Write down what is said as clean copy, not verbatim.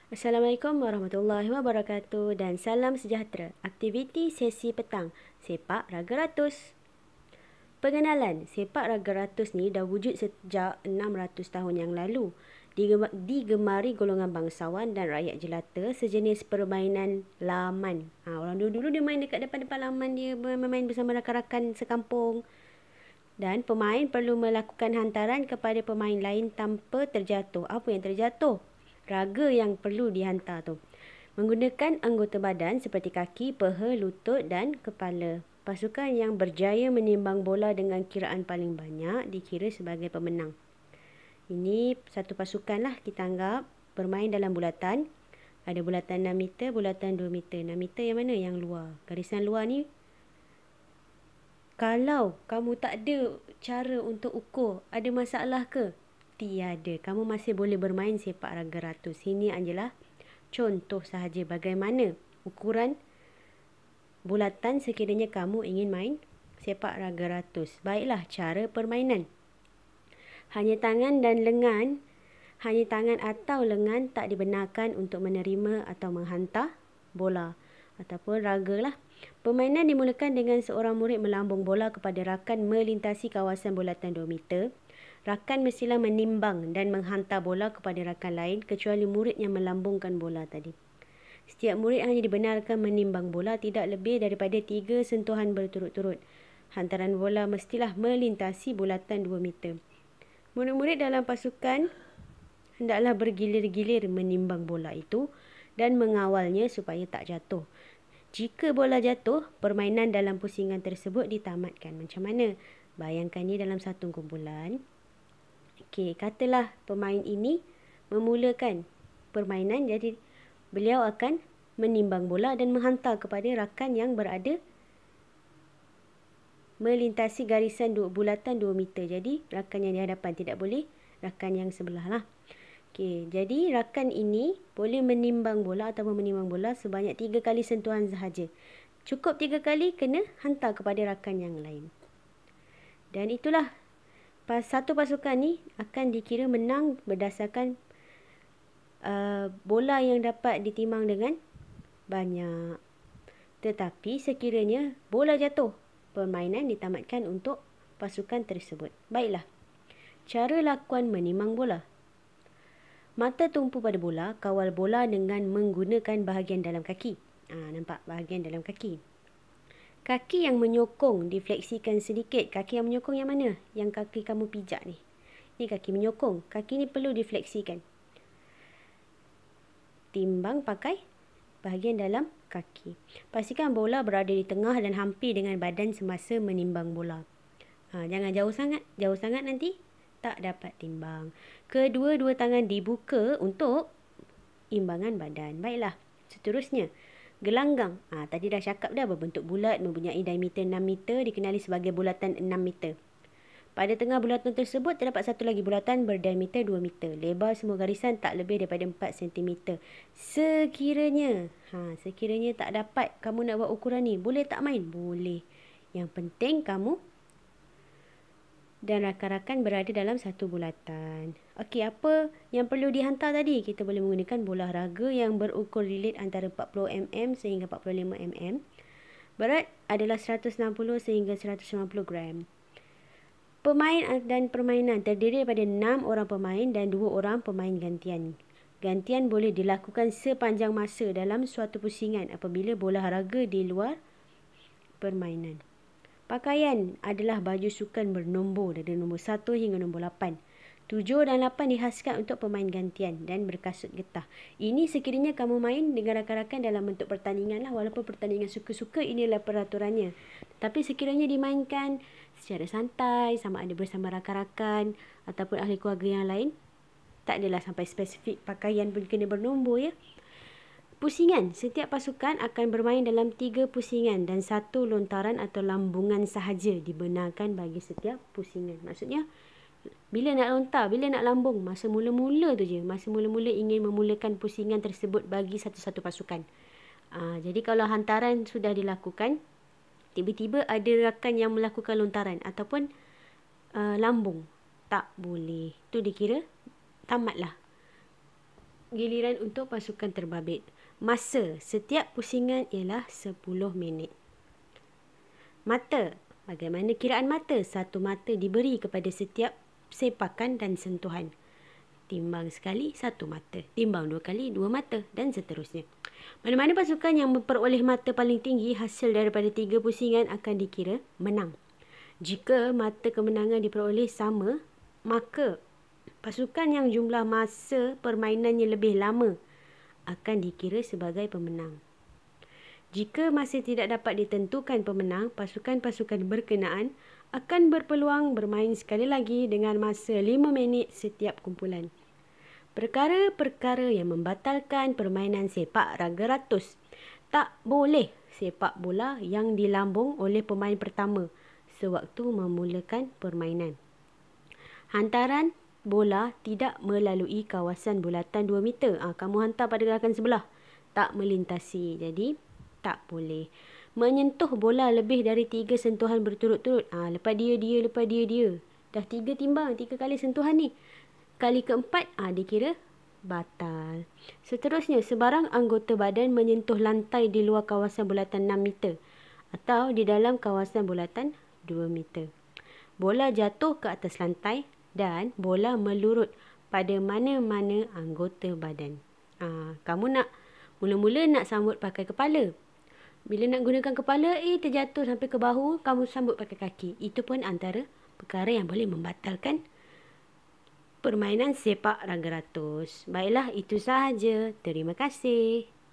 Assalamualaikum warahmatullahi wabarakatuh dan salam sejahtera. Aktiviti sesi petang, Sepak Raga Ratus. Pengenalan, Sepak Raga Ratus ni dah wujud sejak 600 tahun yang lalu. Digemari golongan bangsawan dan rakyat jelata, sejenis permainan laman. Orang dulu-dulu dia main dekat depan-depan laman, dia bermain bersama rakan-rakan sekampung. Dan pemain perlu melakukan hantaran kepada pemain lain tanpa terjatuh. Apa yang terjatuh? Raga yang perlu dihantar tu. Menggunakan anggota badan seperti kaki, peha, lutut dan kepala. Pasukan yang berjaya menimbang bola dengan kiraan paling banyak dikira sebagai pemenang. Ini satu pasukan lah kita anggap bermain dalam bulatan. Ada bulatan 6 meter, bulatan 2 meter. 6 meter yang mana? Yang luar. Garisan luar ni, kalau kamu tak ada cara untuk ukur, ada masalah ke? Tiada. Kamu masih boleh bermain sepak raga ratus. Ini adalah contoh sahaja bagaimana ukuran bulatan sekiranya kamu ingin main sepak raga ratus. Baiklah, cara permainan. Hanya tangan atau lengan tak dibenarkan untuk menerima atau menghantar bola ataupun raga lah. Permainan dimulakan dengan seorang murid melambung bola kepada rakan melintasi kawasan bulatan 2 meter. Rakan mestilah menimbang dan menghantar bola kepada rakan lain kecuali murid yang melambungkan bola tadi. Setiap murid hanya dibenarkan menimbang bola tidak lebih daripada 3 sentuhan berturut-turut. Hantaran bola mestilah melintasi bulatan 2 meter. Murid-murid dalam pasukan hendaklah bergilir-gilir menimbang bola itu dan mengawalnya supaya tak jatuh. Jika bola jatuh, permainan dalam pusingan tersebut ditamatkan. Macam mana? Bayangkan ni dalam satu kumpulan. Okey, katalah pemain ini memulakan permainan, jadi beliau akan menimbang bola dan menghantar kepada rakan yang berada melintasi garisan bulatan 2 meter. Jadi rakan yang di hadapan tidak boleh, rakan yang sebelah lah. Okey, jadi rakan ini boleh menimbang bola ataupun menimbang bola sebanyak 3 kali sentuhan sahaja. Cukup 3 kali kena hantar kepada rakan yang lain. Dan itulah, satu pasukan ni akan dikira menang berdasarkan bola yang dapat ditimbang dengan banyak. Tetapi sekiranya bola jatuh, permainan ditamatkan untuk pasukan tersebut. Baiklah, cara lakuan menimbang bola. Mata tumpu pada bola, kawal bola dengan menggunakan bahagian dalam kaki. Nampak bahagian dalam kaki. Kaki yang menyokong difleksikan sedikit. Kaki yang menyokong yang mana? Yang kaki kamu pijak ni. Ni kaki menyokong. Kaki ni perlu difleksikan. Timbang pakai bahagian dalam kaki. Pastikan bola berada di tengah dan hampir dengan badan semasa menimbang bola. Jangan jauh sangat. Jauh sangat nanti tak dapat timbang. Kedua-dua tangan dibuka untuk imbangan badan. Baiklah, seterusnya. Gelanggang. Tadi dah cakap dah, berbentuk bulat, mempunyai diameter 6 meter, dikenali sebagai bulatan 6 meter. Pada tengah bulatan tersebut, terdapat satu lagi bulatan berdiameter 2 meter. Lebar semua garisan tak lebih daripada 4 cm. Sekiranya tak dapat kamu nak buat ukuran ni, boleh tak main? Boleh. Yang penting kamu dan rakan-rakan berada dalam satu bulatan. Okey, apa yang perlu dihantar tadi? Kita boleh menggunakan bola raga yang berukur lilit antara 40 mm sehingga 45 mm. Berat adalah 160 sehingga 150 gram. Pemain dan permainan terdiri daripada 6 orang pemain dan 2 orang pemain gantian. Gantian boleh dilakukan sepanjang masa dalam suatu pusingan apabila bola raga di luar permainan. Pakaian adalah baju sukan bernombor dari nombor 1 hingga nombor 8. 7 dan 8 dihaskan untuk pemain gantian dan berkasut getah. Ini sekiranya kamu main dengan rakan-rakan dalam bentuk pertandingan lah. Walaupun pertandingan suka-suka, inilah peraturannya. Tapi sekiranya dimainkan secara santai, sama ada bersama rakan-rakan ataupun ahli keluarga yang lain, tak adalah sampai spesifik pakaian pun kena bernombor ya. Pusingan. Setiap pasukan akan bermain dalam 3 pusingan dan 1 lontaran atau lambungan sahaja dibenarkan bagi setiap pusingan. Maksudnya, bila nak lontar, bila nak lambung, masa mula-mula tu je. Masa mula-mula ingin memulakan pusingan tersebut bagi satu-satu pasukan. Jadi kalau hantaran sudah dilakukan, tiba-tiba ada rakan yang melakukan lontaran ataupun lambung, tak boleh. Tu dikira tamatlah Giliran untuk pasukan terbabit. Masa setiap pusingan ialah 10 minit. Mata. Bagaimana kiraan mata? Satu mata diberi kepada setiap sepakan dan sentuhan. Timbang sekali, satu mata. Timbang dua kali, dua mata dan seterusnya. Mana-mana pasukan yang memperoleh mata paling tinggi hasil daripada 3 pusingan akan dikira menang. Jika mata kemenangan diperoleh sama, maka pasukan yang jumlah masa permainannya lebih lama akan dikira sebagai pemenang. Jika masih tidak dapat ditentukan pemenang, pasukan-pasukan berkenaan akan berpeluang bermain sekali lagi dengan masa 5 minit setiap kumpulan. Perkara-perkara yang membatalkan permainan sepak raga ratus. Tak boleh sepak bola yang dilambung oleh pemain pertama sewaktu memulakan permainan. Hantaran bola tidak melalui kawasan bulatan 2 meter. Kamu hantar pada gerakan sebelah. Tak melintasi. Jadi, tak boleh. Menyentuh bola lebih dari 3 sentuhan berturut-turut. Lepas dia. Dah 3 timbang, 3 kali sentuhan ni. Kali keempat, dikira batal. Seterusnya, sebarang anggota badan menyentuh lantai di luar kawasan bulatan 6 meter atau di dalam kawasan bulatan 2 meter. Bola jatuh ke atas lantai dan bola melurut pada mana-mana anggota badan. Kamu mula-mula nak sambut pakai kepala. Bila nak gunakan kepala, terjatuh sampai ke bahu, kamu sambut pakai kaki. Itu pun antara perkara yang boleh membatalkan permainan sepak raga ratus. Baiklah, itu sahaja. Terima kasih.